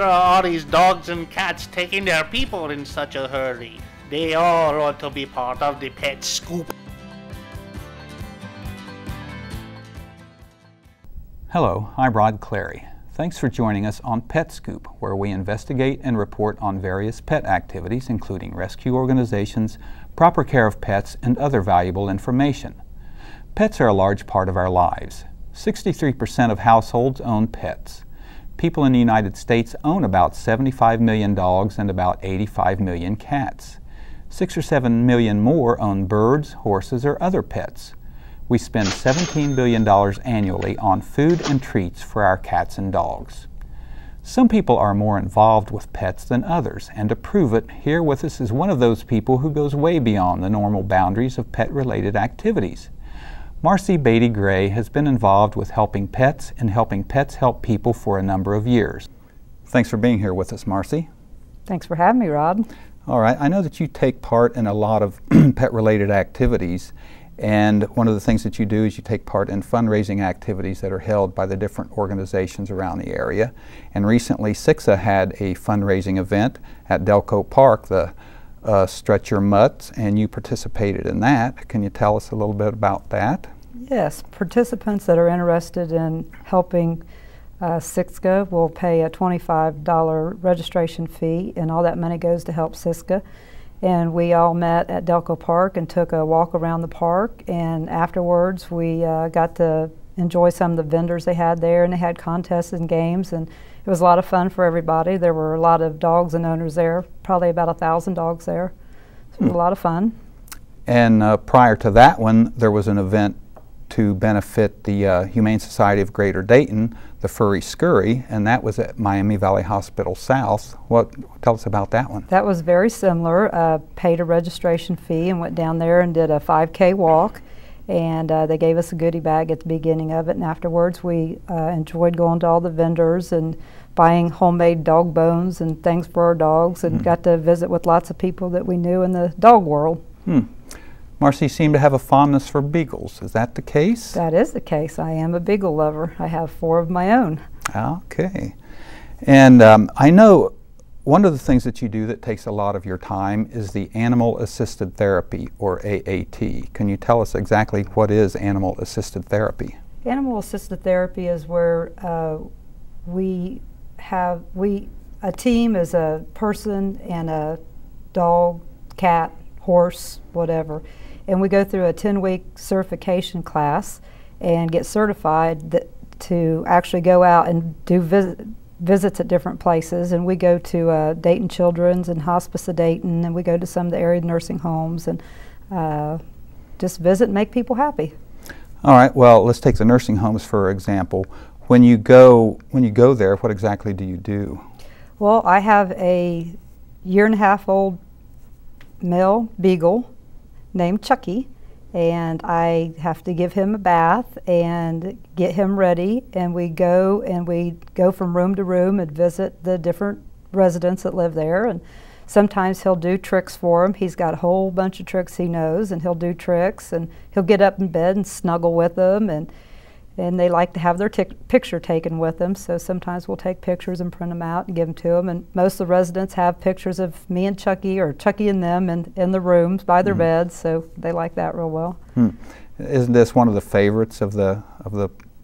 where are all these dogs and cats taking their people in such a hurry? They all want to be part of the pet scoop. Hello, I'm Rod Clary. Thanks for joining us on Pet Scoop, where we investigate and report on various pet activities, including rescue organizations, proper care of pets, and other valuable information. Pets are a large part of our lives. 63% of households own pets. People in the United States own about 75 million dogs and about 85 million cats. 6 or 7 million more own birds, horses, or other pets. We spend $17 billion annually on food and treats for our cats and dogs. Some people are more involved with pets than others, and to prove it, here with us is one of those people who goes way beyond the normal boundaries of pet-related activities. Marcy Beatty-Gray has been involved with helping pets and helping pets help people for a number of years. Thanks for being here with us, Marcy. Thanks for having me, Rod. All right, I know that you take part in a lot of pet-related activities, and one of the things that you do is you take part in fundraising activities that are held by the different organizations around the area. And recently, SICSA had a fundraising event at Delco Park, the Stretch Your Mutts, and you participated in that. Can you tell us a little bit about that? Yes, participants that are interested in helping SICSA will pay a $25 registration fee, and all that money goes to help SICSA. And we all met at Delco Park and took a walk around the park, and afterwards we got to enjoy some of the vendors they had there, and they had contests and games, and it was a lot of fun for everybody. There were a lot of dogs and owners there, probably about 1,000 dogs there. So it was a lot of fun. And prior to that one, there was an event to benefit the Humane Society of Greater Dayton, the Furry Scurry, and that was at Miami Valley Hospital South. Tell us about that one. That was very similar. Paid a registration fee and went down there and did a 5K walk, and they gave us a goodie bag at the beginning of it, and afterwards we enjoyed going to all the vendors and buying homemade dog bones and things for our dogs, and got to visit with lots of people that we knew in the dog world. Marcy seemed to have a fondness for beagles. Is that the case? That is the case. I am a beagle lover. I have 4 of my own. Okay. And I know one of the things that you do that takes a lot of your time is the Animal Assisted Therapy, or AAT. Can you tell us exactly what is Animal Assisted Therapy? Animal Assisted Therapy is where a team is a person and a dog, cat, horse, whatever. And we go through a 10-week certification class and get certified to actually go out and do visits at different places. And we go to Dayton Children's and Hospice of Dayton, and we go to some of the area nursing homes and just visit and make people happy. All right, well, let's take the nursing homes for example. When you go there, what exactly do you do? Well, I have a 1.5-year-old male beagle named Chucky, and I have to give him a bath and get him ready, and we go from room to room and visit the different residents that live there, and sometimes he'll do tricks for them. He's got a whole bunch of tricks he knows, and he'll do tricks, and he'll get up in bed and snuggle with them, and they like to have their picture taken with them, so sometimes we'll take pictures and print them out and give them to them. And most of the residents have pictures of me and Chucky, or Chucky and them, in the rooms by their beds, so they like that real well. Isn't this one of the favorites of the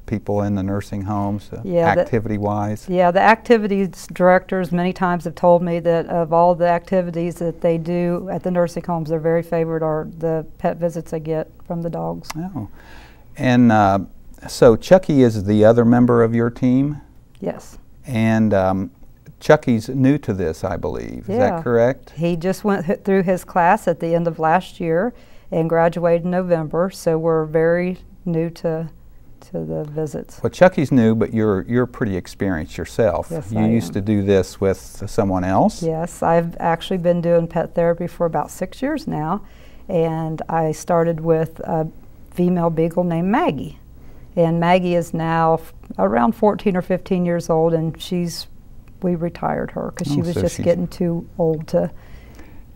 people in the nursing homes, activity-wise? Yeah, the activities directors many times have told me that of all the activities that they do at the nursing homes, their very favorite are the pet visits they get from the dogs. Oh, and so Chucky is the other member of your team? Yes. And Chucky's new to this, I believe. Is that correct? He just went through his class at the end of last year and graduated in November, so we're very new to the visits. Well, Chucky's new, but you're pretty experienced yourself. Yes, you used to do this with someone else? Yes, I've actually been doing pet therapy for about 6 years now, and I started with a female beagle named Maggie. And Maggie is now around 14 or 15 years old, and we retired her because she was just getting too old to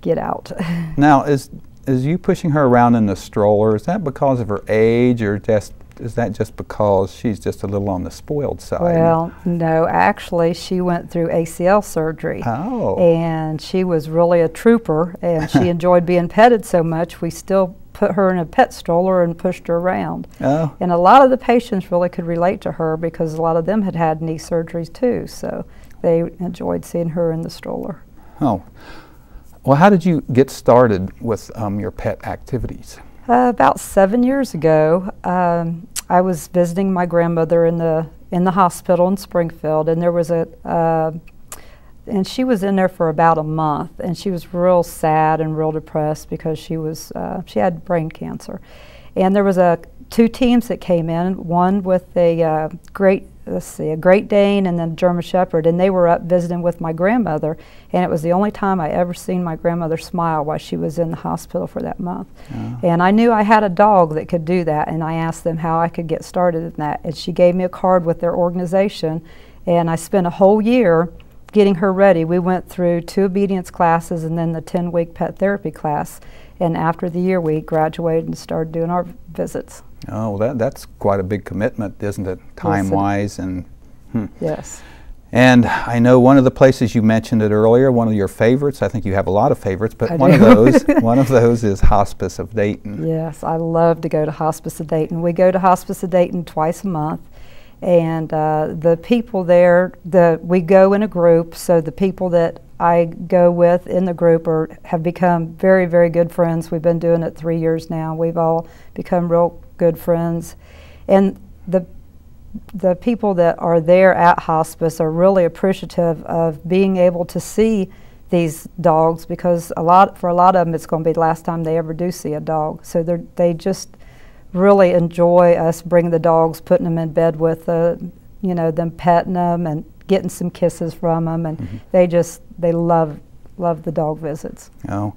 get out. Now, is you pushing her around in the stroller, is that because of her age, or just is that just because she's just a little on the spoiled side? Well, no, actually she went through ACL surgery. Oh. And she was really a trooper, and she enjoyed being petted so much we still put her in a pet stroller and pushed her around. Oh. And a lot of the patients really could relate to her because a lot of them had had knee surgeries too, so they enjoyed seeing her in the stroller. Oh. Well, how did you get started with your pet activities? About 7 years ago, I was visiting my grandmother in the hospital in Springfield, and there was and she was in there for about a month, and she was real sad and real depressed because she had brain cancer. And there was two teams that came in, one with a Great Dane and then a German Shepherd, and they were up visiting with my grandmother, and it was the only time I ever seen my grandmother smile while she was in the hospital for that month. And I knew I had a dog that could do that, and I asked them how I could get started in that, and she gave me a card with their organization, and I spent a whole year getting her ready. We went through 2 obedience classes and then the 10-week pet therapy class, and after the year we graduated and started doing our visits. Oh, that's quite a big commitment, isn't it, time-wise? And yes. And I know one of the places you mentioned it earlier, one of your favorites. I think you have a lot of favorites, but I one of those is Hospice of Dayton. Yes, I love to go to Hospice of Dayton. We go to Hospice of Dayton twice a month, and the people there, we go in a group. So the people that I go with in the group have become very, very good friends. We've been doing it 3 years now. We've all become real good friends, and the people that are there at hospice are really appreciative of being able to see these dogs, because for a lot of them it's going to be the last time they ever do see a dog. So they just really enjoy us bringing the dogs, putting them in bed with them petting them and getting some kisses from them, and they love the dog visits. Oh,